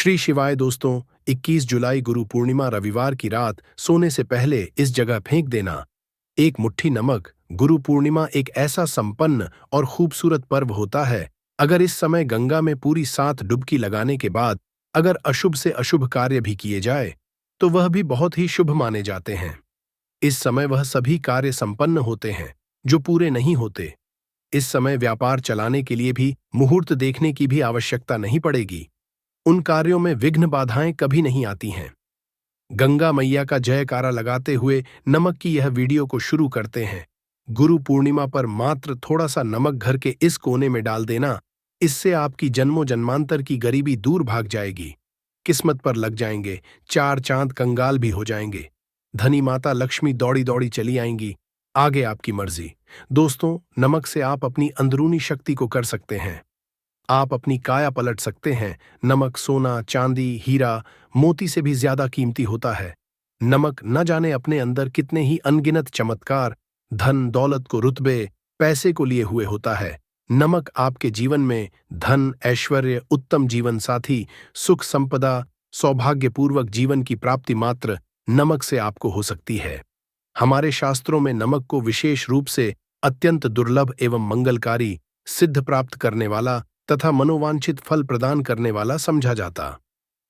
श्री शिवाय दोस्तों। 21 जुलाई गुरु पूर्णिमा रविवार की रात सोने से पहले इस जगह फेंक देना एक मुट्ठी नमक। गुरु पूर्णिमा एक ऐसा संपन्न और खूबसूरत पर्व होता है। अगर इस समय गंगा में पूरी 7 डुबकी लगाने के बाद अगर अशुभ से अशुभ कार्य भी किए जाए तो वह भी बहुत ही शुभ माने जाते हैं। इस समय वह सभी कार्य संपन्न होते हैं जो पूरे नहीं होते। इस समय व्यापार चलाने के लिए भी मुहूर्त देखने की भी आवश्यकता नहीं पड़ेगी। उन कार्यों में विघ्न बाधाएं कभी नहीं आती हैं। गंगा मैया का जयकारा लगाते हुए नमक की यह वीडियो को शुरू करते हैं। गुरु पूर्णिमा पर मात्र थोड़ा सा नमक घर के इस कोने में डाल देना, इससे आपकी जन्मों जन्मांतर की गरीबी दूर भाग जाएगी। किस्मत पर लग जाएंगे 4 चांद कंगाल भी हो जाएंगे। धनी माता लक्ष्मी दौड़ी दौड़ी चली आएंगी। आगे आपकी मर्जी। दोस्तों, नमक से आप अपनी अंदरूनी शक्ति को कर सकते हैं। आप अपनी काया पलट सकते हैं। नमक सोना, चांदी, हीरा, मोती से भी ज्यादा कीमती होता है। नमक न जाने अपने अंदर कितने ही अनगिनत चमत्कार, धन दौलत को, रुतबे, पैसे को लिए हुए होता है। नमक आपके जीवन में धन, ऐश्वर्य, उत्तम जीवन साथी, सुख संपदा, सौभाग्यपूर्वक जीवन की प्राप्ति मात्र नमक से आपको हो सकती है। हमारे शास्त्रों में नमक को विशेष रूप से अत्यंत दुर्लभ एवं मंगलकारी, सिद्ध प्राप्त करने वाला तथा मनोवांछित फल प्रदान करने वाला समझा जाता।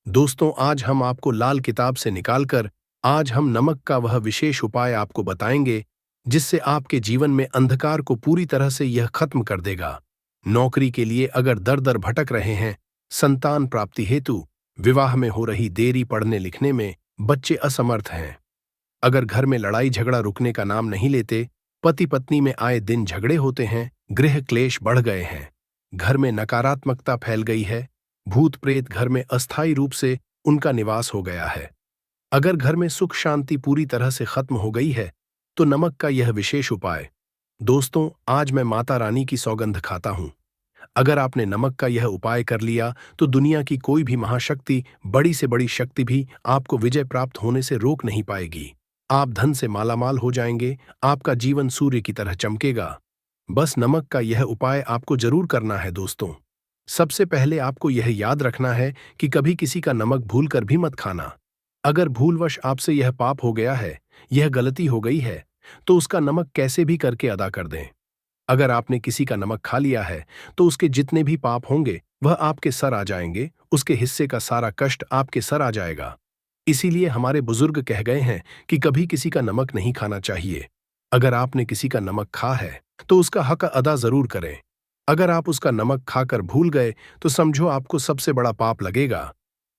दोस्तों, आज हम आपको लाल किताब से निकालकर आज हम नमक का वह विशेष उपाय आपको बताएंगे जिससे आपके जीवन में अंधकार को पूरी तरह से यह खत्म कर देगा। नौकरी के लिए अगर दर दर भटक रहे हैं, संतान प्राप्ति हेतु, विवाह में हो रही देरी, पढ़ने लिखने में बच्चे असमर्थ हैं, अगर घर में लड़ाई झगड़ा रुकने का नाम नहीं लेते, पति पत्नी में आए दिन झगड़े होते हैं, गृह क्लेश बढ़ गए हैं, घर में नकारात्मकता फैल गई है, भूत प्रेत घर में अस्थायी रूप से उनका निवास हो गया है, अगर घर में सुख शांति पूरी तरह से खत्म हो गई है, तो नमक का यह विशेष उपाय। दोस्तों, आज मैं माता रानी की सौगंध खाता हूं, अगर आपने नमक का यह उपाय कर लिया तो दुनिया की कोई भी महाशक्ति, बड़ी से बड़ी शक्ति भी आपको विजय प्राप्त होने से रोक नहीं पाएगी। आप धन से मालामाल हो जाएंगे, आपका जीवन सूर्य की तरह चमकेगा। बस नमक का यह उपाय आपको जरूर करना है। दोस्तों, सबसे पहले आपको यह याद रखना है कि कभी किसी का नमक भूलकर भी मत खाना। अगर भूलवश आपसे यह पाप हो गया है, यह गलती हो गई है, तो उसका नमक कैसे भी करके अदा कर दें। अगर आपने किसी का नमक खा लिया है तो उसके जितने भी पाप होंगे वह आपके सर आ जाएंगे, उसके हिस्से का सारा कष्ट आपके सर आ जाएगा। इसीलिए हमारे बुजुर्ग कह गए हैं कि कभी किसी का नमक नहीं खाना चाहिए। अगर आपने किसी का नमक खा है तो उसका हक अदा जरूर करें। अगर आप उसका नमक खाकर भूल गए तो समझो आपको सबसे बड़ा पाप लगेगा।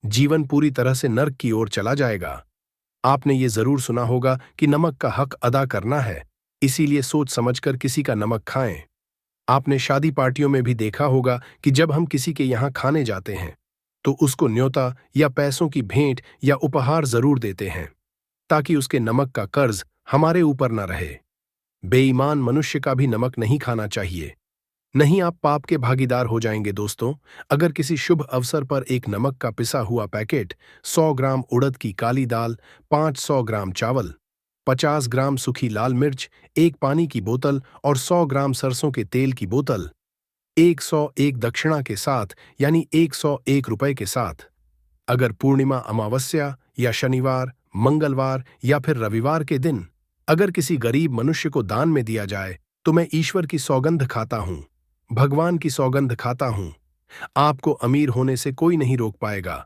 जीवन पूरी तरह से नर्क की ओर चला जाएगा। आपने ये जरूर सुना होगा कि नमक का हक अदा करना है, इसीलिए सोच समझकर किसी का नमक खाएं। आपने शादी पार्टियों में भी देखा होगा कि जब हम किसी के यहाँ खाने जाते हैं तो उसको न्योता या पैसों की भेंट या उपहार जरूर देते हैं, ताकि उसके नमक का कर्ज हमारे ऊपर न रहे। बेईमान मनुष्य का भी नमक नहीं खाना चाहिए, नहीं आप पाप के भागीदार हो जाएंगे। दोस्तों, अगर किसी शुभ अवसर पर एक नमक का पिसा हुआ पैकेट, 100 ग्राम उड़द की काली दाल, 500 ग्राम चावल, 50 ग्राम सूखी लाल मिर्च, एक पानी की बोतल और 100 ग्राम सरसों के तेल की बोतल 101 दक्षिणा के साथ, यानी 101 रुपए के साथ, अगर पूर्णिमा, अमावस्या या शनिवार, मंगलवार या फिर रविवार के दिन अगर किसी गरीब मनुष्य को दान में दिया जाए तो मैं ईश्वर की सौगंध खाता हूं, भगवान की सौगंध खाता हूं, आपको अमीर होने से कोई नहीं रोक पाएगा।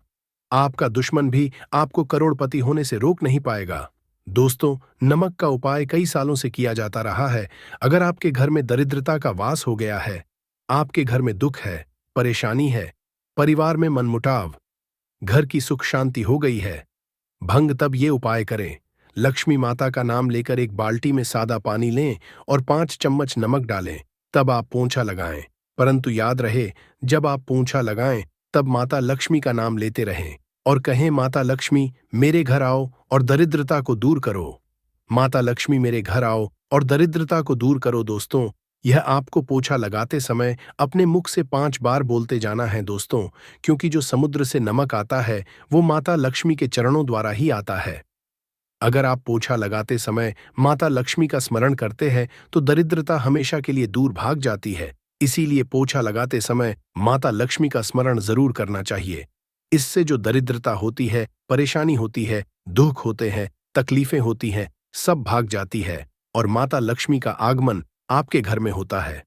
आपका दुश्मन भी आपको करोड़पति होने से रोक नहीं पाएगा। दोस्तों, नमक का उपाय कई सालों से किया जाता रहा है। अगर आपके घर में दरिद्रता का वास हो गया है, आपके घर में दुख है, परेशानी है, परिवार में मनमुटाव, घर की सुख शांति हो गई है, भंग तब ये उपाय करें। लक्ष्मी माता का नाम लेकर एक बाल्टी में सादा पानी लें और 5 चम्मच नमक डालें, तब आप पोंछा लगाएं। परंतु याद रहे, जब आप पोंछा लगाएं तब माता लक्ष्मी का नाम लेते रहें और कहें, माता लक्ष्मी मेरे घर आओ और दरिद्रता को दूर करो। माता लक्ष्मी मेरे घर आओ और दरिद्रता को दूर करो। दोस्तों, यह आपको पोछा लगाते समय अपने मुख से 5 बार बोलते जाना है। दोस्तों, क्योंकि जो समुद्र से नमक आता है वो माता लक्ष्मी के चरणों द्वारा ही आता है। अगर आप पोछा लगाते समय माता लक्ष्मी का स्मरण करते हैं तो दरिद्रता हमेशा के लिए दूर भाग जाती है। इसीलिए पोछा लगाते समय माता लक्ष्मी का स्मरण जरूर करना चाहिए। इससे जो दरिद्रता होती है, परेशानी होती है, दुख होते हैं, तकलीफें होती हैं, सब भाग जाती है और माता लक्ष्मी का आगमन आपके घर में होता है।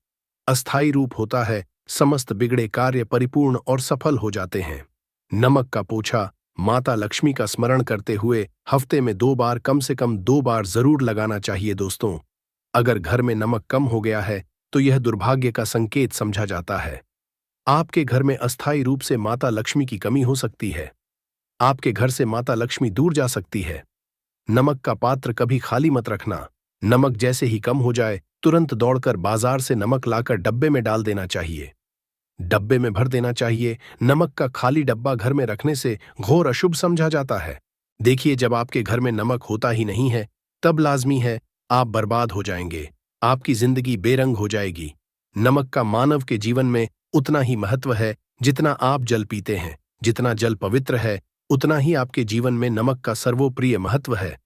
अस्थायी रूप होता है, समस्त बिगड़े कार्य परिपूर्ण और सफल हो जाते हैं। नमक का पोछा माता लक्ष्मी का स्मरण करते हुए हफ्ते में 2 बार, कम से कम 2 बार जरूर लगाना चाहिए दोस्तों। अगर घर में नमक कम हो गया है तो यह दुर्भाग्य का संकेत समझा जाता है। आपके घर में अस्थायी रूप से माता लक्ष्मी की कमी हो सकती है। आपके घर से माता लक्ष्मी दूर जा सकती है। नमक का पात्र कभी खाली मत रखना। नमक जैसे ही कम हो जाए तुरंत दौड़कर बाजार से नमक लाकर डब्बे में डाल देना चाहिए। डब्बे में भर देना चाहिए। नमक का खाली डब्बा घर में रखने से घोर अशुभ समझा जाता है। देखिए, जब आपके घर में नमक होता ही नहीं है तब लाजमी है आप बर्बाद हो जाएंगे। आपकी जिंदगी बेरंग हो जाएगी। नमक का मानव के जीवन में उतना ही महत्व है जितना आप जल पीते हैं। जितना जल पवित्र है उतना ही आपके जीवन में नमक का सर्वोप्रिय महत्व है।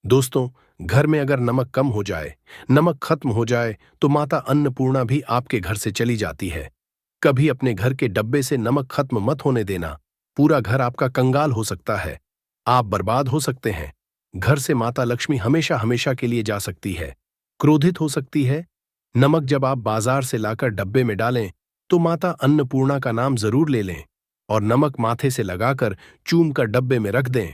दोस्तों, घर में अगर नमक कम हो जाए, नमक खत्म हो जाए तो माता अन्नपूर्णा भी आपके घर से चली जाती है। कभी अपने घर के डब्बे से नमक खत्म मत होने देना। पूरा घर आपका कंगाल हो सकता है। आप बर्बाद हो सकते हैं। घर से माता लक्ष्मी हमेशा हमेशा के लिए जा सकती है, क्रोधित हो सकती है। नमक जब आप बाजार से लाकर डब्बे में डालें तो माता अन्नपूर्णा का नाम जरूर ले लें और नमक माथे से लगाकर चूम कर डब्बे में रख दें।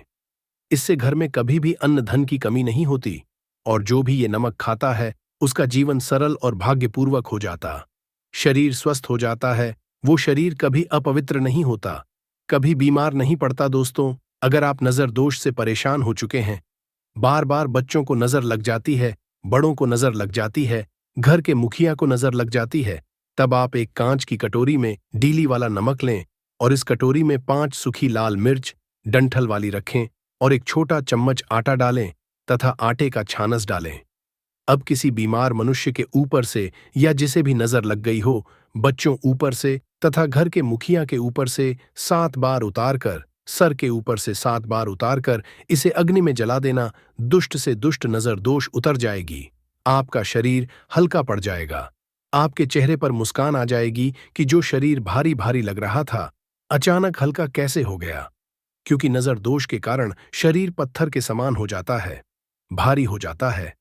इससे घर में कभी भी अन्न धन की कमी नहीं होती और जो भी ये नमक खाता है उसका जीवन सरल और भाग्यपूर्वक हो जाता। शरीर स्वस्थ हो जाता है। वो शरीर कभी अपवित्र नहीं होता, कभी बीमार नहीं पड़ता। दोस्तों, अगर आप नजर दोष से परेशान हो चुके हैं, बार बार बच्चों को नजर लग जाती है, बड़ों को नजर लग जाती है, घर के मुखिया को नजर लग जाती है, तब आप एक कांच की कटोरी में डीली वाला नमक लें और इस कटोरी में 5 सूखी लाल मिर्च डंठल वाली रखें और एक छोटा चम्मच आटा डालें तथा आटे का छानस डालें। अब किसी बीमार मनुष्य के ऊपर से या जिसे भी नजर लग गई हो, बच्चों ऊपर से तथा घर के मुखिया के ऊपर से 7 बार उतारकर, सर के ऊपर से 7 बार उतारकर इसे अग्नि में जला देना। दुष्ट से दुष्ट नजर दोष उतर जाएगी। आपका शरीर हल्का पड़ जाएगा। आपके चेहरे पर मुस्कान आ जाएगी कि जो शरीर भारी भारी लग रहा था अचानक हल्का कैसे हो गया। क्योंकि नजर दोष के कारण शरीर पत्थर के समान हो जाता है, भारी हो जाता है।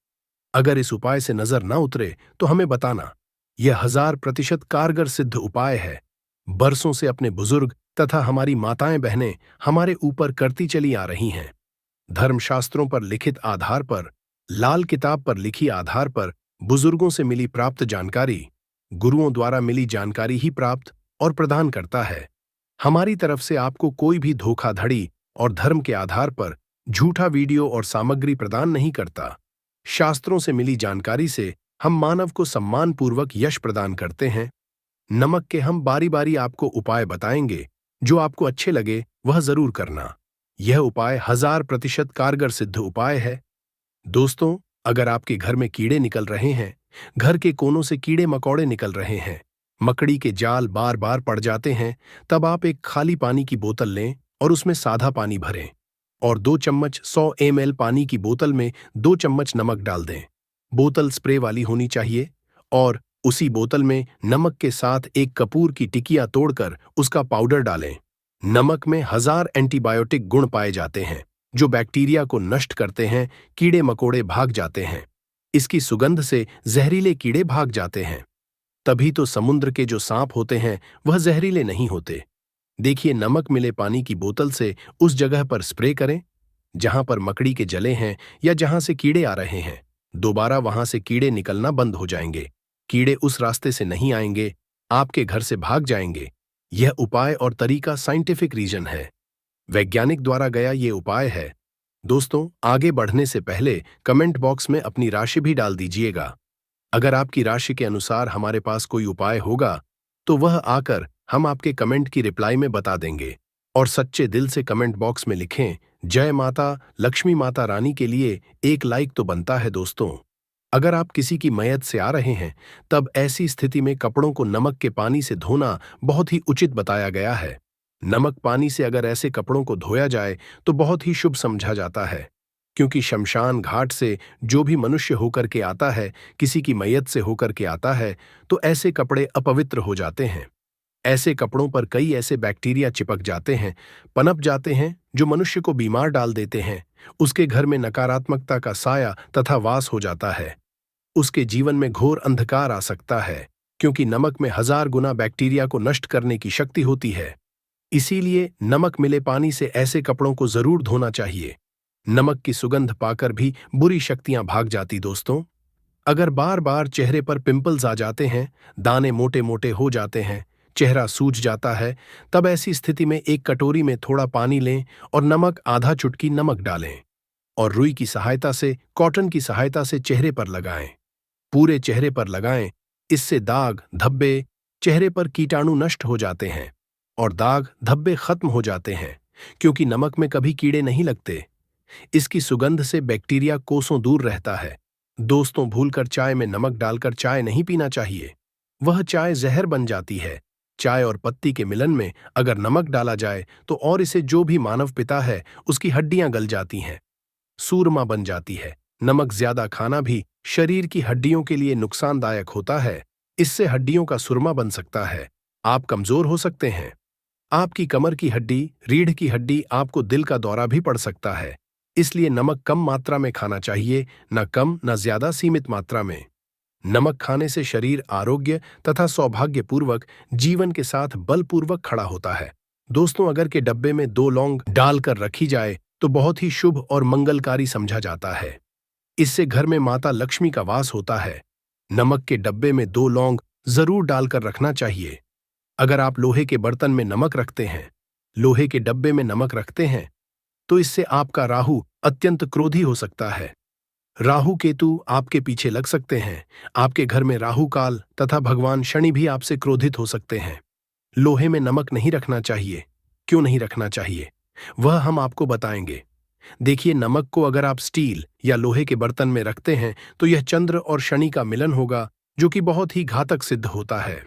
अगर इस उपाय से नजर न उतरे तो हमें बताना। यह 1000% कारगर सिद्ध उपाय है। बरसों से अपने बुजुर्ग तथा हमारी माताएं बहनें हमारे ऊपर करती चली आ रही हैं। धर्मशास्त्रों पर लिखित आधार पर, लाल किताब पर लिखी आधार पर, बुजुर्गों से मिली प्राप्त जानकारी, गुरुओं द्वारा मिली जानकारी ही प्राप्त और प्रदान करता है। हमारी तरफ से आपको कोई भी धोखाधड़ी और धर्म के आधार पर झूठा वीडियो और सामग्री प्रदान नहीं करता। शास्त्रों से मिली जानकारी से हम मानव को सम्मानपूर्वक यश प्रदान करते हैं। नमक के हम बारी बारी आपको उपाय बताएंगे। जो आपको अच्छे लगे वह जरूर करना। यह उपाय 1000% कारगर सिद्ध उपाय है। दोस्तों, अगर आपके घर में कीड़े निकल रहे हैं, घर के कोनों से कीड़े मकोड़े निकल रहे हैं, मकड़ी के जाल बार बार पड़ जाते हैं, तब आप एक खाली पानी की बोतल लें और उसमें सादा पानी भरें और 2 चम्मच 100 ml पानी की बोतल में 2 चम्मच नमक डाल दें। बोतल स्प्रे वाली होनी चाहिए और उसी बोतल में नमक के साथ एक कपूर की टिकिया तोड़कर उसका पाउडर डालें। नमक में 1000 एंटीबायोटिक गुण पाए जाते हैं जो बैक्टीरिया को नष्ट करते हैं। कीड़े मकोड़े भाग जाते हैं। इसकी सुगंध से जहरीले कीड़े भाग जाते हैं। तभी तो समुद्र के जो सांप होते हैं वह जहरीले नहीं होते। देखिए, नमक मिले पानी की बोतल से उस जगह पर स्प्रे करें जहां पर मकड़ी के जले हैं या जहां से कीड़े आ रहे हैं। दोबारा वहां से कीड़े निकलना बंद हो जाएंगे। कीड़े उस रास्ते से नहीं आएंगे, आपके घर से भाग जाएंगे। यह उपाय और तरीका साइंटिफिक रीजन है, वैज्ञानिक द्वारा गया ये उपाय है। दोस्तों, आगे बढ़ने से पहले कमेंट बॉक्स में अपनी राशि भी डाल दीजिएगा। अगर आपकी राशि के अनुसार हमारे पास कोई उपाय होगा तो वह आकर हम आपके कमेंट की रिप्लाई में बता देंगे। और सच्चे दिल से कमेंट बॉक्स में लिखें, जय माता लक्ष्मी माता रानी के लिए एक लाइक तो बनता है। दोस्तों, अगर आप किसी की मयत से आ रहे हैं तब ऐसी स्थिति में कपड़ों को नमक के पानी से धोना बहुत ही उचित बताया गया है। नमक पानी से अगर ऐसे कपड़ों को धोया जाए तो बहुत ही शुभ समझा जाता है, क्योंकि शमशान घाट से जो भी मनुष्य होकर के आता है, किसी की मयत से होकर के आता है, तो ऐसे कपड़े अपवित्र हो जाते हैं। ऐसे कपड़ों पर कई ऐसे बैक्टीरिया चिपक जाते हैं, पनप जाते हैं, जो मनुष्य को बीमार डाल देते हैं। उसके घर में नकारात्मकता का साया तथा वास हो जाता है। उसके जीवन में घोर अंधकार आ सकता है, क्योंकि नमक में 1000 गुना बैक्टीरिया को नष्ट करने की शक्ति होती है। इसीलिए नमक मिले पानी से ऐसे कपड़ों को जरूर धोना चाहिए। नमक की सुगंध पाकर भी बुरी शक्तियां भाग जाती दोस्तों। अगर बार बार चेहरे पर पिंपल्स आ जाते हैं, दाने मोटे मोटे हो जाते हैं, चेहरा सूज जाता है, तब ऐसी स्थिति में एक कटोरी में थोड़ा पानी लें और नमक आधा चुटकी नमक डालें और रुई की सहायता से, कॉटन की सहायता से चेहरे पर लगाएं। पूरे चेहरे पर लगाएं। इससे दाग, धब्बे, चेहरे पर कीटाणु नष्ट हो जाते हैं और दाग, धब्बे खत्म हो जाते हैं, क्योंकि नमक में कभी कीड़े नहीं लगते। इसकी सुगंध से बैक्टीरिया कोसों दूर रहता है। दोस्तों, भूलकर चाय में नमक डालकर चाय नहीं पीना चाहिए। वह चाय जहर बन जाती है। चाय और पत्ती के मिलन में अगर नमक डाला जाए तो और इसे जो भी मानव पिता है उसकी हड्डियां गल जाती हैं, सूरमा बन जाती है। नमक ज्यादा खाना भी शरीर की हड्डियों के लिए नुकसानदायक होता है। इससे हड्डियों का सुरमा बन सकता है। आप कमजोर हो सकते हैं। आपकी कमर की हड्डी, रीढ़ की हड्डी, आपको दिल का दौरा भी पड़ सकता है। इसलिए नमक कम मात्रा में खाना चाहिए, न कम न ज्यादा, सीमित मात्रा में। नमक खाने से शरीर आरोग्य तथा सौभाग्यपूर्वक जीवन के साथ बलपूर्वक खड़ा होता है। दोस्तों, अगर के डब्बे में 2 लौंग डालकर रखी जाए तो बहुत ही शुभ और मंगलकारी समझा जाता है। इससे घर में माता लक्ष्मी का वास होता है। नमक के डब्बे में 2 लौंग जरूर डालकर रखना चाहिए। अगर आप लोहे के बर्तन में नमक रखते हैं, लोहे के डब्बे में नमक रखते हैं, तो इससे आपका राहु अत्यंत क्रोधी हो सकता है। राहु केतु आपके पीछे लग सकते हैं। आपके घर में राहु काल तथा भगवान शनि भी आपसे क्रोधित हो सकते हैं। लोहे में नमक नहीं रखना चाहिए। क्यों नहीं रखना चाहिए, वह हम आपको बताएंगे। देखिए, नमक को अगर आप स्टील या लोहे के बर्तन में रखते हैं तो यह चंद्र और शनि का मिलन होगा, जो कि बहुत ही घातक सिद्ध होता है।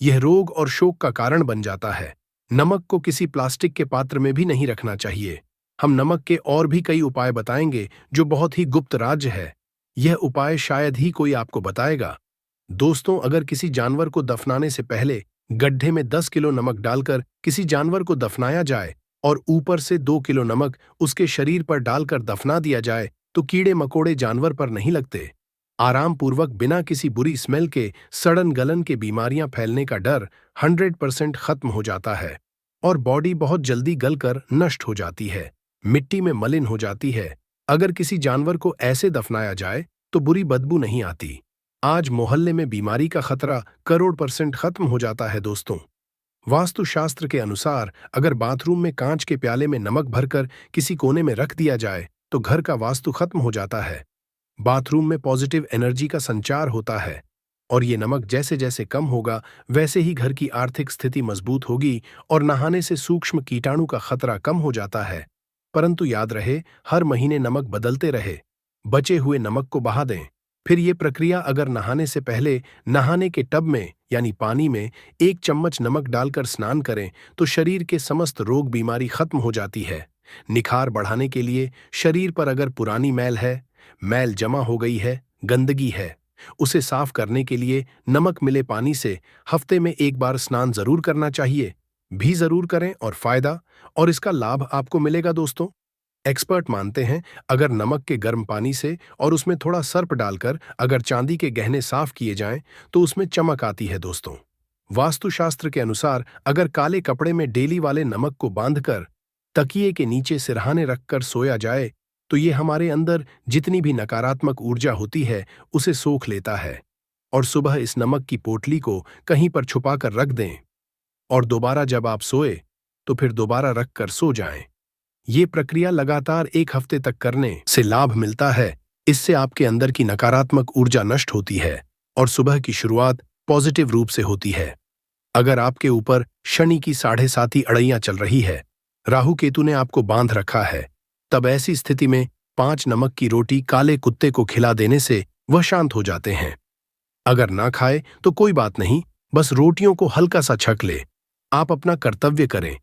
यह रोग और शोक का कारण बन जाता है। नमक को किसी प्लास्टिक के पात्र में भी नहीं रखना चाहिए। हम नमक के और भी कई उपाय बताएंगे जो बहुत ही गुप्त राज है। यह उपाय शायद ही कोई आपको बताएगा। दोस्तों, अगर किसी जानवर को दफनाने से पहले गड्ढे में 10 किलो नमक डालकर किसी जानवर को दफनाया जाए और ऊपर से 2 किलो नमक उसके शरीर पर डालकर दफना दिया जाए तो कीड़े मकोड़े जानवर पर नहीं लगते। आराम पूर्वक, बिना किसी बुरी स्मेल के, सड़न गलन के बीमारियां फैलने का डर 100% खत्म हो जाता है और बॉडी बहुत जल्दी गलकर नष्ट हो जाती है, मिट्टी में मलिन हो जाती है। अगर किसी जानवर को ऐसे दफनाया जाए तो बुरी बदबू नहीं आती। आज मोहल्ले में बीमारी का खतरा करोड़ % खत्म हो जाता है। दोस्तों, वास्तुशास्त्र के अनुसार अगर बाथरूम में कांच के प्याले में नमक भरकर किसी कोने में रख दिया जाए तो घर का वास्तु खत्म हो जाता है। बाथरूम में पॉजिटिव एनर्जी का संचार होता है और ये नमक जैसे जैसे कम होगा वैसे ही घर की आर्थिक स्थिति मजबूत होगी और नहाने से सूक्ष्म कीटाणु का खतरा कम हो जाता है। परंतु याद रहे, हर महीने नमक बदलते रहे। बचे हुए नमक को बहा दें। फिर ये प्रक्रिया अगर नहाने से पहले नहाने के टब में यानी पानी में 1 चम्मच नमक डालकर स्नान करें तो शरीर के समस्त रोग बीमारी खत्म हो जाती है। निखार बढ़ाने के लिए शरीर पर अगर पुरानी मैल है, मैल जमा हो गई है, गंदगी है, उसे साफ करने के लिए नमक मिले पानी से हफ्ते में 1 बार स्नान जरूर करना चाहिए। भी जरूर करें और फायदा और इसका लाभ आपको मिलेगा। दोस्तों, एक्सपर्ट मानते हैं अगर नमक के गर्म पानी से और उसमें थोड़ा सर्प डालकर अगर चांदी के गहने साफ किए जाएं तो उसमें चमक आती है। दोस्तों, वास्तुशास्त्र के अनुसार अगर काले कपड़े में डेली वाले नमक को बांधकर तकिए के नीचे सिरहाने रखकर सोया जाए तो ये हमारे अंदर जितनी भी नकारात्मक ऊर्जा होती है उसे सोख लेता है और सुबह इस नमक की पोटली को कहीं पर छुपा कर रख दें और दोबारा जब आप सोए तो फिर दोबारा रख कर सो जाएं। ये प्रक्रिया लगातार 1 हफ्ते तक करने से लाभ मिलता है। इससे आपके अंदर की नकारात्मक ऊर्जा नष्ट होती है और सुबह की शुरुआत पॉजिटिव रूप से होती है। अगर आपके ऊपर शनि की 7.5 अड़ैयां चल रही है, राहु केतु ने आपको बांध रखा है, तब ऐसी स्थिति में 5 नमक की रोटी काले कुत्ते को खिला देने से वह शांत हो जाते हैं। अगर ना खाए तो कोई बात नहीं, बस रोटियों को हल्का सा छक ले। आप अपना कर्तव्य करें।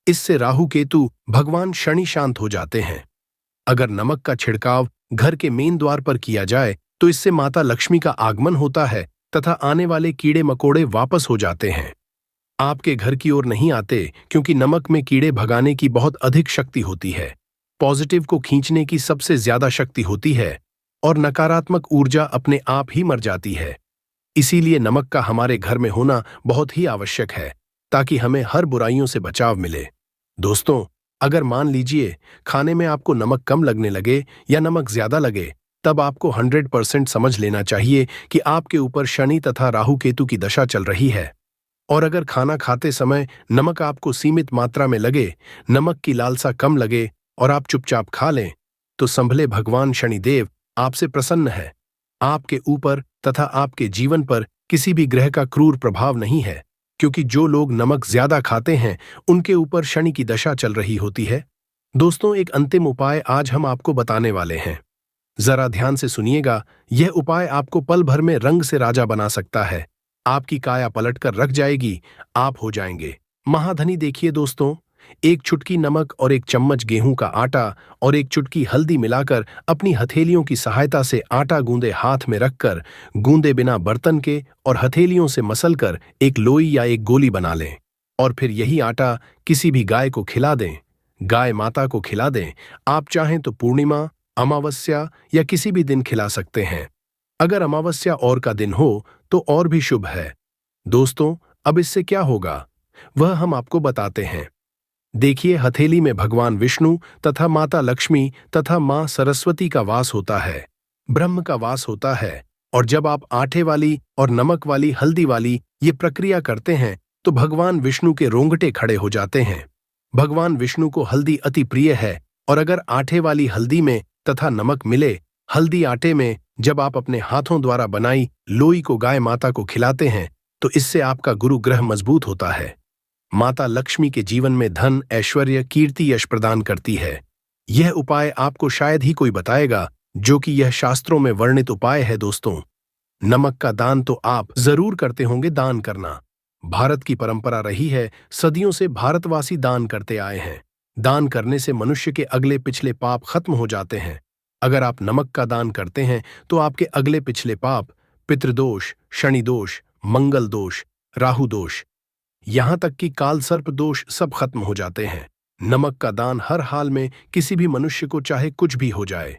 इससे राहु केतु भगवान शनि शांत हो जाते हैं। अगर नमक का छिड़काव घर के मेन द्वार पर किया जाए तो इससे माता लक्ष्मी का आगमन होता है तथा आने वाले कीड़े मकोड़े वापस हो जाते हैं। आपके घर की ओर नहीं आते क्योंकि नमक में कीड़े भगाने की बहुत अधिक शक्ति होती है, पॉजिटिव को खींचने की सबसे ज्यादा शक्ति होती है और नकारात्मक ऊर्जा अपने आप ही मर जाती है। इसीलिए नमक का हमारे घर में होना बहुत ही आवश्यक है ताकि हमें हर बुराइयों से बचाव मिले। दोस्तों, अगर मान लीजिए खाने में आपको नमक कम लगने लगे या नमक ज्यादा लगे, तब आपको 100% समझ लेना चाहिए कि आपके ऊपर शनि तथा राहु केतु की दशा चल रही है। और अगर खाना खाते समय नमक आपको सीमित मात्रा में लगे, नमक की लालसा कम लगे और आप चुपचाप खा लें, तो संभले भगवान शनिदेव आपसे प्रसन्न है। आपके ऊपर तथा आपके जीवन पर किसी भी ग्रह का क्रूर प्रभाव नहीं है, क्योंकि जो लोग नमक ज्यादा खाते हैं उनके ऊपर शनि की दशा चल रही होती है। दोस्तों, एक अंतिम उपाय आज हम आपको बताने वाले हैं। जरा ध्यान से सुनिएगा, यह उपाय आपको पल भर में रंग से राजा बना सकता है। आपकी काया पलटकर रख जाएगी, आप हो जाएंगे महाधनी। देखिए दोस्तों, एक चुटकी नमक और एक चम्मच गेहूं का आटा और एक चुटकी हल्दी मिलाकर अपनी हथेलियों की सहायता से आटा गूंदे हाथ में रखकर गूंदे बिना बर्तन के और हथेलियों से मसलकर एक लोई या एक गोली बना लें और फिर यही आटा किसी भी गाय को खिला दें। गाय माता को खिला दें। आप चाहें तो पूर्णिमा, अमावस्या या किसी भी दिन खिला सकते हैं। अगर अमावस्या और का दिन हो तो और भी शुभ है। दोस्तों, अब इससे क्या होगा वह हम आपको बताते हैं। देखिए, हथेली में भगवान विष्णु तथा माता लक्ष्मी तथा मां सरस्वती का वास होता है, ब्रह्म का वास होता है। और जब आप आटे वाली और नमक वाली हल्दी वाली ये प्रक्रिया करते हैं तो भगवान विष्णु के रोंगटे खड़े हो जाते हैं। भगवान विष्णु को हल्दी अति प्रिय है और अगर आटे वाली हल्दी में तथा नमक मिले हल्दी आटे में जब आप अपने हाथों द्वारा बनाई लोई को गाय माता को खिलाते हैं तो इससे आपका गुरु ग्रह मजबूत होता है। माता लक्ष्मी के जीवन में धन, ऐश्वर्य, कीर्ति, यश प्रदान करती है। यह उपाय आपको शायद ही कोई बताएगा, जो कि यह शास्त्रों में वर्णित उपाय है। दोस्तों, नमक का दान तो आप जरूर करते होंगे। दान करना भारत की परंपरा रही है, सदियों से भारतवासी दान करते आए हैं। दान करने से मनुष्य के अगले पिछले पाप खत्म हो जाते हैं। अगर आप नमक का दान करते हैं तो आपके अगले पिछले पाप, पितृदोष, शनि दोष, मंगल दोष, राहु दोष, यहां तक कि काल सर्प दोष सब खत्म हो जाते हैं। नमक का दान हर हाल में किसी भी मनुष्य को चाहे कुछ भी हो जाए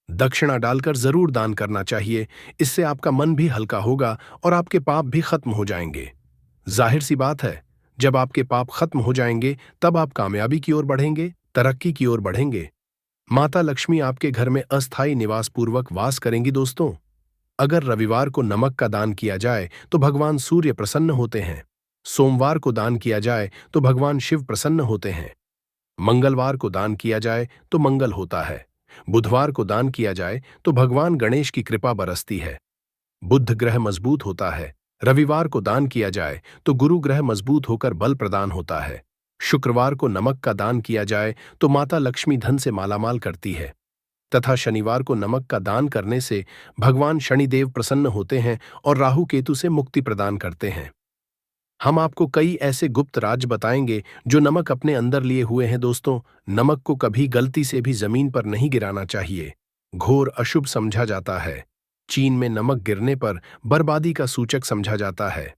दक्षिणा डालकर जरूर दान करना चाहिए। इससे आपका मन भी हल्का होगा और आपके पाप भी खत्म हो जाएंगे। जाहिर सी बात है, जब आपके पाप खत्म हो जाएंगे तब आप कामयाबी की ओर बढ़ेंगे, तरक्की की ओर बढ़ेंगे। माता लक्ष्मी आपके घर में अस्थायी निवास पूर्वक वास करेंगी। दोस्तों, अगर रविवार को नमक का दान किया जाए तो भगवान सूर्य प्रसन्न होते हैं। सोमवार को दान किया जाए तो भगवान शिव प्रसन्न होते हैं। मंगलवार को दान किया जाए तो मंगल होता है। बुधवार को दान किया जाए तो भगवान गणेश की कृपा बरसती है। बुध ग्रह मजबूत होता है। रविवार को दान किया जाए तो गुरु ग्रह मजबूत होकर बल प्रदान होता है। शुक्रवार को नमक का दान किया जाए तो माता लक्ष्मी धन से मालामाल करती है तथा शनिवार को नमक का दान करने से भगवान शनिदेव प्रसन्न होते हैं और राहु केतु से मुक्ति प्रदान करते हैं। हम आपको कई ऐसे गुप्त राज बताएंगे जो नमक अपने अंदर लिए हुए हैं। दोस्तों, नमक को कभी गलती से भी जमीन पर नहीं गिराना चाहिए। घोर अशुभ समझा जाता है। चीन में नमक गिरने पर बर्बादी का सूचक समझा जाता है।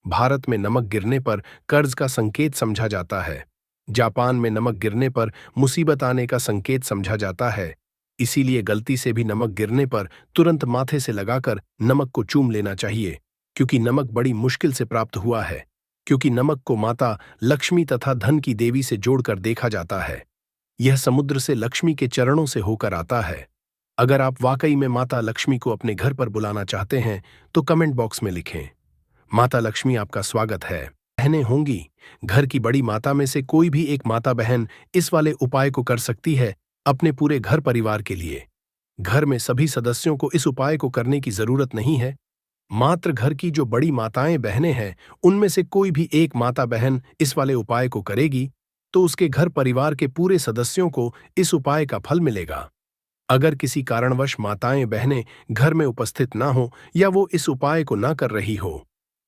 भारत में नमक गिरने पर कर्ज का संकेत समझा जाता है। जापान में नमक गिरने पर मुसीबत आने का संकेत समझा जाता है। इसीलिए गलती से भी नमक गिरने पर तुरंत माथे से लगाकर नमक को चूम लेना चाहिए, क्योंकि नमक बड़ी मुश्किल से प्राप्त हुआ है। क्योंकि नमक को माता लक्ष्मी तथा धन की देवी से जोड़कर देखा जाता है। यह समुद्र से लक्ष्मी के चरणों से होकर आता है। अगर आप वाकई में माता लक्ष्मी को अपने घर पर बुलाना चाहते हैं तो कमेंट बॉक्स में लिखें, माता लक्ष्मी आपका स्वागत है। बहनें होंगी, घर की बड़ी माता में से कोई भी एक माता बहन इस वाले उपाय को कर सकती है अपने पूरे घर परिवार के लिए। घर में सभी सदस्यों को इस उपाय को करने की जरूरत नहीं है। मात्र घर की जो बड़ी माताएं बहनें हैं उनमें से कोई भी एक माता बहन इस वाले उपाय को करेगी तो उसके घर परिवार के पूरे सदस्यों को इस उपाय का फल मिलेगा। अगर किसी कारणवश माताएं बहनें घर में उपस्थित ना हो या वो इस उपाय को ना कर रही हो,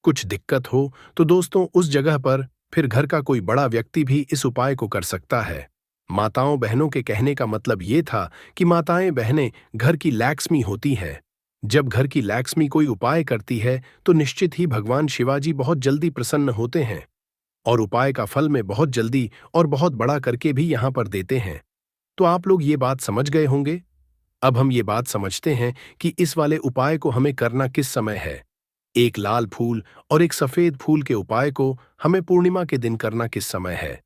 कुछ दिक्कत हो, तो दोस्तों उस जगह पर फिर घर का कोई बड़ा व्यक्ति भी इस उपाय को कर सकता है। माताओं बहनों के कहने का मतलब ये था कि माताएं बहनें घर की लक्ष्मी होती हैं। जब घर की लक्ष्मी कोई उपाय करती है तो निश्चित ही भगवान शिवाजी बहुत जल्दी प्रसन्न होते हैं। और उपाय का फल में बहुत जल्दी और बहुत बड़ा करके भी यहां पर देते हैं। तो आप लोग ये बात समझ गए होंगे। अब हम ये बात समझते हैं कि इस वाले उपाय को हमें करना किस समय है। एक लाल फूल और एक सफेद फूल के उपाय को हमें पूर्णिमा के दिन करना किस समय है।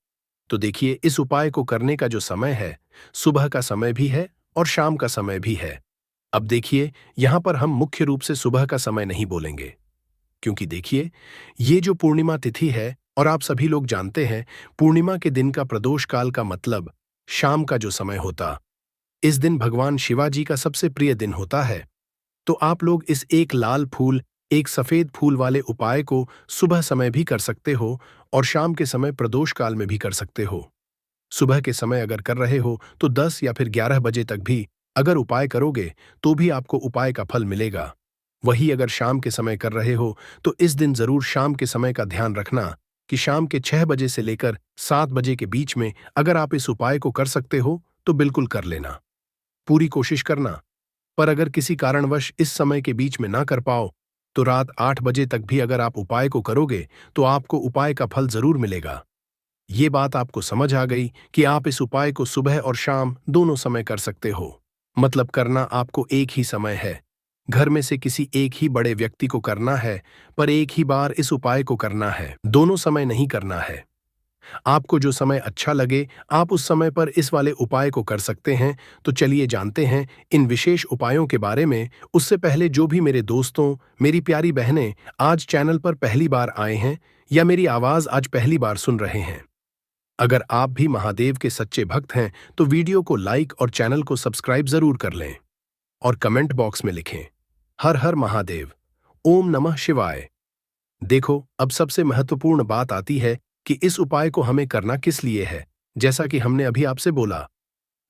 तो देखिए, इस उपाय को करने का जो समय है, सुबह का समय भी है और शाम का समय भी है। अब देखिए, यहां पर हम मुख्य रूप से सुबह का समय नहीं बोलेंगे, क्योंकि देखिए, ये जो पूर्णिमा तिथि है और आप सभी लोग जानते हैं, पूर्णिमा के दिन का प्रदोष काल का मतलब शाम का जो समय होता। इस दिन भगवान शिवाजी का सबसे प्रिय दिन होता है। तो आप लोग इस एक लाल फूल, एक सफेद फूल वाले उपाय को सुबह समय भी कर सकते हो और शाम के समय प्रदोष काल में भी कर सकते हो। सुबह के समय अगर कर रहे हो तो 10 या फिर 11 बजे तक भी अगर उपाय करोगे तो भी आपको उपाय का फल मिलेगा। वही अगर शाम के समय कर रहे हो तो इस दिन जरूर शाम के समय का ध्यान रखना कि शाम के 6 बजे से लेकर 7 बजे के बीच में अगर आप इस उपाय को कर सकते हो तो बिल्कुल कर लेना। पूरी कोशिश करना। पर अगर किसी कारणवश इस समय के बीच में ना कर पाओ तो रात 8 बजे तक भी अगर आप उपाय को करोगे तो आपको उपाय का फल जरूर मिलेगा। ये बात आपको समझ आ गई कि आप इस उपाय को सुबह और शाम दोनों समय कर सकते हो। मतलब करना आपको एक ही समय है। घर में से किसी एक ही बड़े व्यक्ति को करना है, पर एक ही बार इस उपाय को करना है, दोनों समय नहीं करना है। आपको जो समय अच्छा लगे आप उस समय पर इस वाले उपाय को कर सकते हैं। तो चलिए जानते हैं इन विशेष उपायों के बारे में। उससे पहले जो भी मेरे दोस्तों, मेरी प्यारी बहनें आज चैनल पर पहली बार आए हैं या मेरी आवाज आज पहली बार सुन रहे हैं, अगर आप भी महादेव के सच्चे भक्त हैं तो वीडियो को लाइक और चैनल को सब्सक्राइब जरूर कर लें और कमेंट बॉक्स में लिखें हर हर महादेव, ओम नमः शिवाय। देखो, अब सबसे महत्वपूर्ण बात आती है कि इस उपाय को हमें करना किस लिए है। जैसा कि हमने अभी आपसे बोला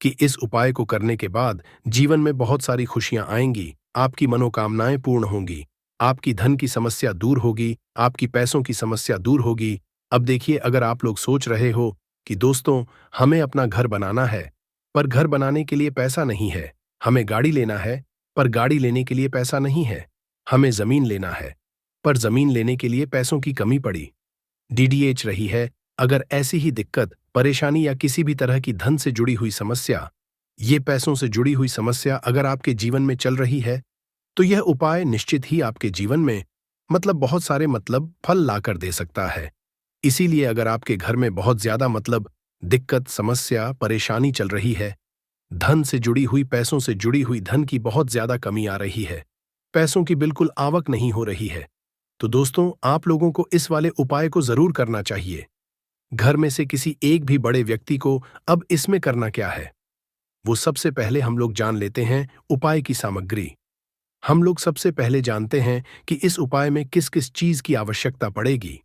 कि इस उपाय को करने के बाद जीवन में बहुत सारी खुशियां आएंगी, आपकी मनोकामनाएं पूर्ण होंगी, आपकी धन की समस्या दूर होगी, आपकी पैसों की समस्या दूर होगी। अब देखिए, अगर आप लोग सोच रहे हो कि दोस्तों हमें अपना घर बनाना है, पर घर बनाने के लिए पैसा नहीं है, हमें गाड़ी लेना है, पर गाड़ी लेने के लिए पैसा नहीं है, हमें जमीन लेना है, पर जमीन लेने के लिए पैसों की कमी पड़ी, डीडीएच रही है, अगर ऐसी ही दिक्कत, परेशानी या किसी भी तरह की धन से जुड़ी हुई समस्या, ये पैसों से जुड़ी हुई समस्या अगर आपके जीवन में चल रही है, तो यह उपाय निश्चित ही आपके जीवन में बहुत सारे फल लाकर दे सकता है। इसीलिए अगर आपके घर में बहुत ज्यादा दिक्कत, समस्या, परेशानी चल रही है, धन से जुड़ी हुई, पैसों से जुड़ी हुई धन की बहुत ज्यादा कमी आ रही है, पैसों की बिल्कुल आवक नहीं हो रही है, तो दोस्तों आप लोगों को इस वाले उपाय को जरूर करना चाहिए। घर में से किसी एक भी बड़े व्यक्ति को अब इसमें करना क्या है, वो सबसे पहले हम लोग जान लेते हैं उपाय की सामग्री। हम लोग सबसे पहले जानते हैं कि इस उपाय में किस किस चीज की आवश्यकता पड़ेगी।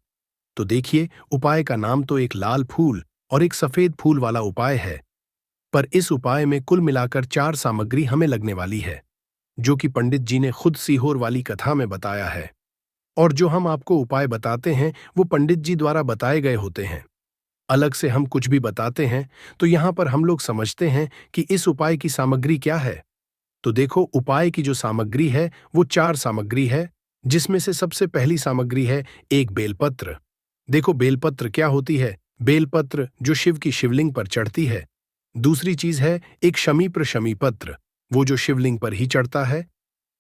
तो देखिए, उपाय का नाम तो एक लाल फूल और एक सफेद फूल वाला उपाय है, पर इस उपाय में कुल मिलाकर 4 सामग्री हमें लगने वाली है, जो कि पंडित जी ने खुद सीहोर वाली कथा में बताया है। और जो हम आपको उपाय बताते हैं वो पंडित जी द्वारा बताए गए होते हैं। अलग से हम कुछ भी बताते हैं तो यहाँ पर हम लोग समझते हैं कि इस उपाय की सामग्री क्या है। तो देखो, उपाय की जो सामग्री है वो 4 सामग्री है, जिसमें से सबसे पहली सामग्री है एक बेलपत्र। देखो, बेलपत्र क्या होती है? बेलपत्र जो शिव की शिवलिंग पर चढ़ती है। दूसरी चीज है एक शमीप्र शमीपत्र, वो जो शिवलिंग पर ही चढ़ता है।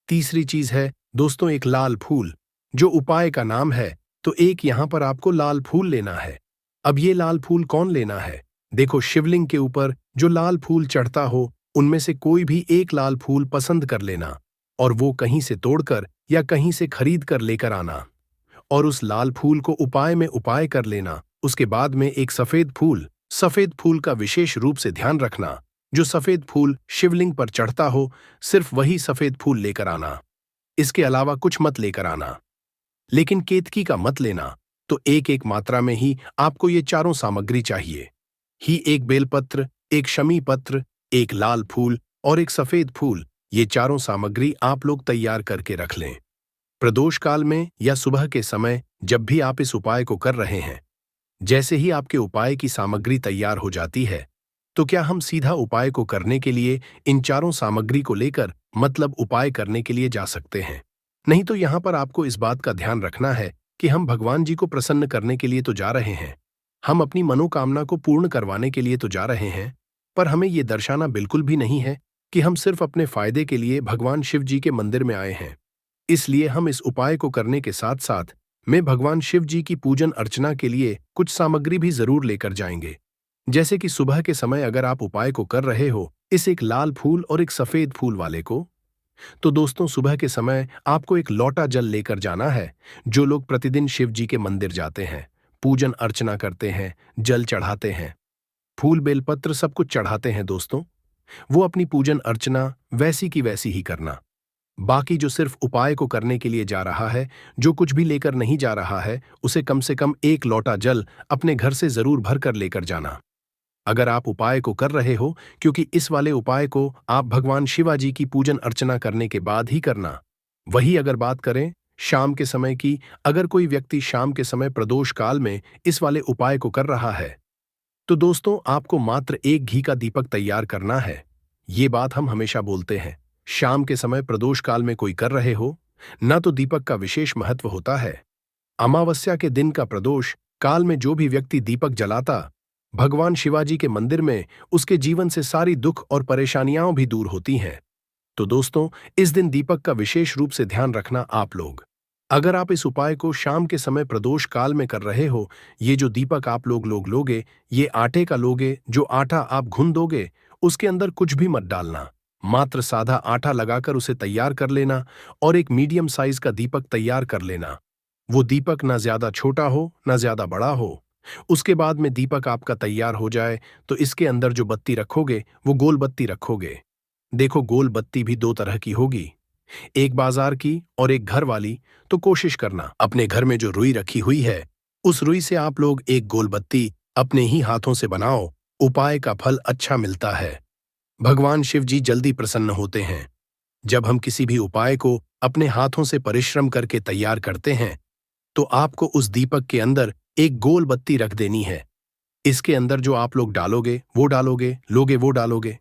तीसरी चीज है दोस्तों एक लाल फूल, जो उपाय का नाम है। तो एक यहां पर आपको लाल फूल लेना है। अब ये लाल फूल कौन लेना है? देखो, शिवलिंग के ऊपर जो लाल फूल चढ़ता हो उनमें से कोई भी एक लाल फूल पसंद कर लेना और वो कहीं से तोड़कर या कहीं से खरीद कर लेकर आना और उस लाल फूल को उपाय में उपाय कर लेना। उसके बाद में एक सफेद फूल का विशेष रूप से ध्यान रखना, जो सफेद फूल शिवलिंग पर चढ़ता हो सिर्फ वही सफेद फूल लेकर आना, इसके अलावा कुछ मत लेकर आना। लेकिन केतकी का मत लेना। तो एक एक मात्रा में ही आपको ये चारों सामग्री चाहिए ही, एक बेलपत्र, एक शमी पत्र, एक लाल फूल और एक सफेद फूल। ये चारों सामग्री आप लोग तैयार करके रख लें। प्रदोष काल में या सुबह के समय जब भी आप इस उपाय को कर रहे हैं, जैसे ही आपके उपाय की सामग्री तैयार हो जाती है, तो क्या हम सीधा उपाय को करने के लिए इन चारों सामग्री को लेकर उपाय करने के लिए जा सकते हैं? नहीं तो यहां पर आपको इस बात का ध्यान रखना है कि हम भगवान जी को प्रसन्न करने के लिए तो जा रहे हैं, हम अपनी मनोकामना को पूर्ण करवाने के लिए तो जा रहे हैं, पर हमें ये दर्शाना बिल्कुल भी नहीं है कि हम सिर्फ अपने फायदे के लिए भगवान शिव जी के मंदिर में आए हैं। इसलिए हम इस उपाय को करने के साथ साथ में भगवान शिव जी की पूजन अर्चना के लिए कुछ सामग्री भी जरूर लेकर जाएंगे। जैसे कि सुबह के समय अगर आप उपाय को कर रहे हो इस एक लाल फूल और एक सफेद फूल वाले को, तो दोस्तों सुबह के समय आपको एक लोटा जल लेकर जाना है। जो लोग प्रतिदिन शिव जी के मंदिर जाते हैं, पूजन अर्चना करते हैं, जल चढ़ाते हैं, फूल बेलपत्र सब कुछ चढ़ाते हैं दोस्तों, वो अपनी पूजन अर्चना वैसी की वैसी ही करना। बाकी जो सिर्फ उपाय को करने के लिए जा रहा है, जो कुछ भी लेकर नहीं जा रहा है, उसे कम से कम एक लोटा जल अपने घर से जरूर भर कर लेकर जाना। अगर आप उपाय को कर रहे हो, क्योंकि इस वाले उपाय को आप भगवान शिवाजी की पूजन अर्चना करने के बाद ही करना। वही अगर बात करें शाम के समय की, अगर कोई व्यक्ति शाम के समय प्रदोष काल में इस वाले उपाय को कर रहा है, तो दोस्तों आपको मात्र एक घी का दीपक तैयार करना है। ये बात हम हमेशा बोलते हैं, शाम के समय प्रदोष काल में कोई कर रहे हो ना, तो दीपक का विशेष महत्व होता है। अमावस्या के दिन का प्रदोष काल में जो भी व्यक्ति दीपक जलाता भगवान शिवाजी के मंदिर में, उसके जीवन से सारी दुख और परेशानियां भी दूर होती हैं। तो दोस्तों इस दिन दीपक का विशेष रूप से ध्यान रखना आप लोग। अगर आप इस उपाय को शाम के समय प्रदोष काल में कर रहे हो, ये जो दीपक आप लोग लोगे, ये आटे का लोगे। जो आटा आप घुन दोगे उसके अंदर कुछ भी मत डालना, मात्र सादा आटा लगाकर उसे तैयार कर लेना और एक मीडियम साइज का दीपक तैयार कर लेना। वो दीपक ना ज्यादा छोटा हो ना ज्यादा बड़ा हो। उसके बाद में दीपक आपका तैयार हो जाए तो इसके अंदर जो बत्ती रखोगे वो गोल बत्ती रखोगे। देखो गोल बत्ती भी दो तरह की होगी, एक बाजार की और एक घर वाली। तो कोशिश करना अपने घर में जो रुई रखी हुई है उस रुई से आप लोग एक गोल बत्ती अपने ही हाथों से बनाओ। उपाय का फल अच्छा मिलता है, भगवान शिव जी जल्दी प्रसन्न होते हैं। जब हम किसी भी उपाय को अपने हाथों से परिश्रम करके तैयार करते हैं, तो आपको उस दीपक के अंदर एक गोल बत्ती रख देनी है। इसके अंदर जो आप लोग डालोगे वो डालोगे, लोगे वो डालोगे।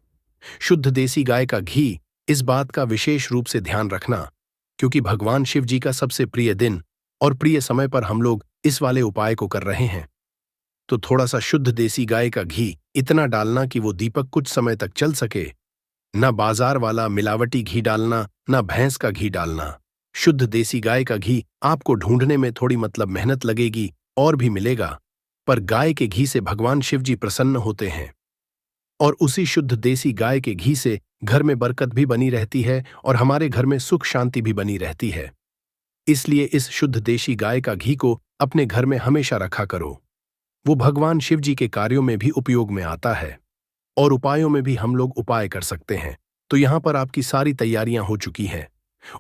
शुद्ध देसी गाय का घी, इस बात का विशेष रूप से ध्यान रखना, क्योंकि भगवान शिव जी का सबसे प्रिय दिन और प्रिय समय पर हम लोग इस वाले उपाय को कर रहे हैं। तो थोड़ा सा शुद्ध देसी गाय का घी इतना डालना कि वो दीपक कुछ समय तक चल सके। ना बाजार वाला मिलावटी घी डालना, ना भैंस का घी डालना। शुद्ध देसी गाय का घी आपको ढूंढने में थोड़ी मेहनत लगेगी और भी मिलेगा, पर गाय के घी से भगवान शिव जी प्रसन्न होते हैं और उसी शुद्ध देसी गाय के घी से घर में बरकत भी बनी रहती है और हमारे घर में सुख शांति भी बनी रहती है। इसलिए इस शुद्ध देसी गाय का घी को अपने घर में हमेशा रखा करो। वो भगवान शिव जी के कार्यों में भी उपयोग में आता है और उपायों में भी हम लोग उपाय कर सकते हैं। तो यहाँ पर आपकी सारी तैयारियां हो चुकी हैं।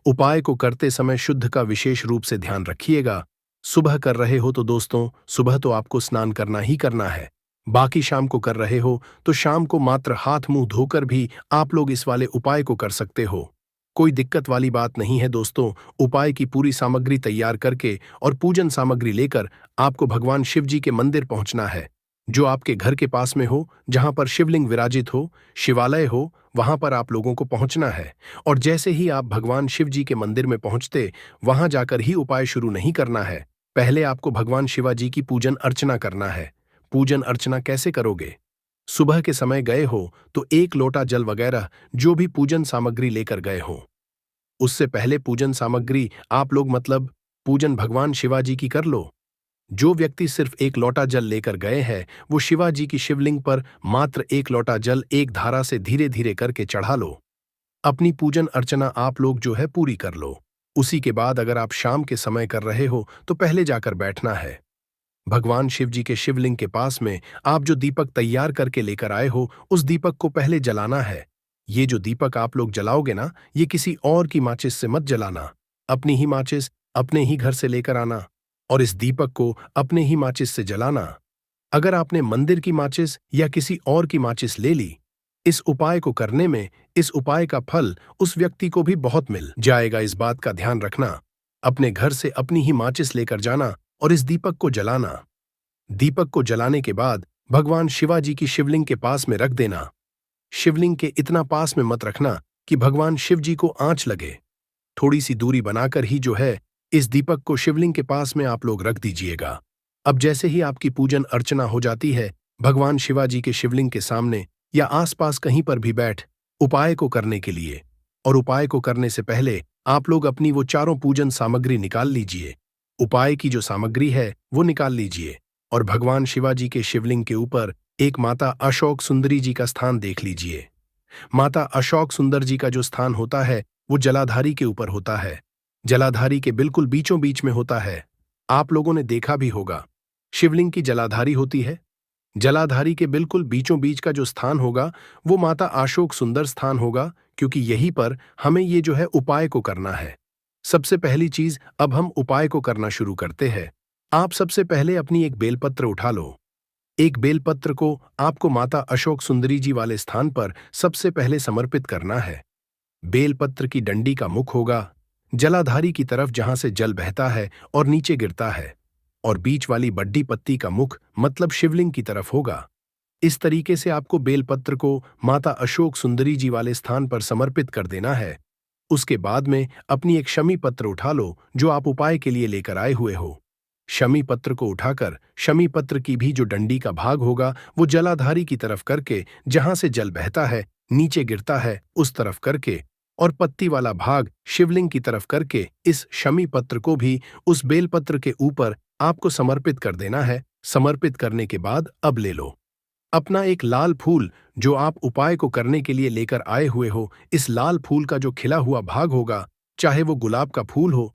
उपाय को करते समय शुद्ध का विशेष रूप से ध्यान रखिएगा। सुबह कर रहे हो तो दोस्तों सुबह तो आपको स्नान करना ही करना है। बाकी शाम को कर रहे हो तो शाम को मात्र हाथ मुंह धोकर भी आप लोग इस वाले उपाय को कर सकते हो। कोई दिक्कत वाली बात नहीं है दोस्तों। उपाय की पूरी सामग्री तैयार करके और पूजन सामग्री लेकर आपको भगवान शिव जी के मंदिर पहुंचना है, जो आपके घर के पास में हो, जहां पर शिवलिंग विराजित हो, शिवालय हो, वहां पर आप लोगों को पहुंचना है। और जैसे ही आप भगवान शिव जी के मंदिर में पहुंचते, वहां जाकर ही उपाय शुरू नहीं करना है। पहले आपको भगवान शिवाजी की पूजन अर्चना करना है। पूजन अर्चना कैसे करोगे? सुबह के समय गए हो तो एक लोटा जल वगैरह जो भी पूजन सामग्री लेकर गए हो, उससे पहले पूजन सामग्री आप लोग पूजन भगवान शिवाजी की कर लो। जो व्यक्ति सिर्फ एक लोटा जल लेकर गए हैं, वो शिवाजी की शिवलिंग पर मात्र एक लोटा जल एक धारा से धीरे धीरे करके चढ़ा लो। अपनी पूजन अर्चना आप लोग जो है पूरी कर लो। उसी के बाद अगर आप शाम के समय कर रहे हो तो पहले जाकर बैठना है। भगवान शिव जी के शिवलिंग के पास में आप जो दीपक तैयार करके लेकर आए हो, उस दीपक को पहले जलाना है। ये जो दीपक आप लोग जलाओगे ना, ये किसी और की माचिस से मत जलाना। अपनी ही माचिस अपने ही घर से लेकर आना और इस दीपक को अपने ही माचिस से जलाना। अगर आपने मंदिर की माचिस या किसी और की माचिस ले ली, इस उपाय को करने में इस उपाय का फल उस व्यक्ति को भी बहुत मिल जाएगा। इस बात का ध्यान रखना। अपने घर से अपनी ही माचिस लेकर जाना और इस दीपक को जलाना। दीपक को जलाने के बाद भगवान शिवाजी की शिवलिंग के पास में रख देना। शिवलिंग के इतना पास में मत रखना कि भगवान शिव जी को आंच लगे। थोड़ी सी दूरी बनाकर ही जो है इस दीपक को शिवलिंग के पास में आप लोग रख दीजिएगा। अब जैसे ही आपकी पूजन अर्चना हो जाती है, भगवान शिवाजी के शिवलिंग के सामने या आसपास कहीं पर भी बैठ उपाय को करने के लिए, और उपाय को करने से पहले आप लोग अपनी वो चारों पूजन सामग्री निकाल लीजिए। उपाय की जो सामग्री है वो निकाल लीजिए और भगवान शिवाजी के शिवलिंग के ऊपर एक माता अशोक सुंदरी जी का स्थान देख लीजिए। माता अशोक सुंदर जी का जो स्थान होता है वो जलाधारी के ऊपर होता है, जलाधारी के बिल्कुल बीचों बीच में होता है। आप लोगों ने देखा भी होगा, शिवलिंग की जलाधारी होती है, जलाधारी के बिल्कुल बीचों बीच का जो स्थान होगा वो माता अशोक सुंदर स्थान होगा, क्योंकि यहीं पर हमें ये जो है उपाय को करना है। सबसे पहली चीज, अब हम उपाय को करना शुरू करते हैं। आप सबसे पहले अपनी एक बेलपत्र उठा लो। एक बेलपत्र को आपको माता अशोक सुंदरी जी वाले स्थान पर सबसे पहले समर्पित करना है। बेलपत्र की डंडी का मुख होगा जलाधारी की तरफ जहां से जल बहता है और नीचे गिरता है, और बीच वाली बड्डी पत्ती का मुख मतलब शिवलिंग की तरफ होगा। इस तरीके से आपको बेलपत्र को माता अशोक सुंदरी जी वाले स्थान पर समर्पित कर देना है। उसके बाद में अपनी एक शमी पत्र उठा लो जो आप उपाय के लिए लेकर आए हुए हो। शमी पत्र को उठाकर शमी पत्र की भी जो डंडी का भाग होगा वो जलाधारी की तरफ करके, जहां से जल बहता है नीचे गिरता है उस तरफ करके, और पत्ती वाला भाग शिवलिंग की तरफ करके इस शमी पत्र को भी उस बेलपत्र के ऊपर आपको समर्पित कर देना है। समर्पित करने के बाद अब ले लो अपना एक लाल फूल जो आप उपाय को करने के लिए लेकर आए हुए हो। इस लाल फूल का जो खिला हुआ भाग होगा, चाहे वो गुलाब का फूल हो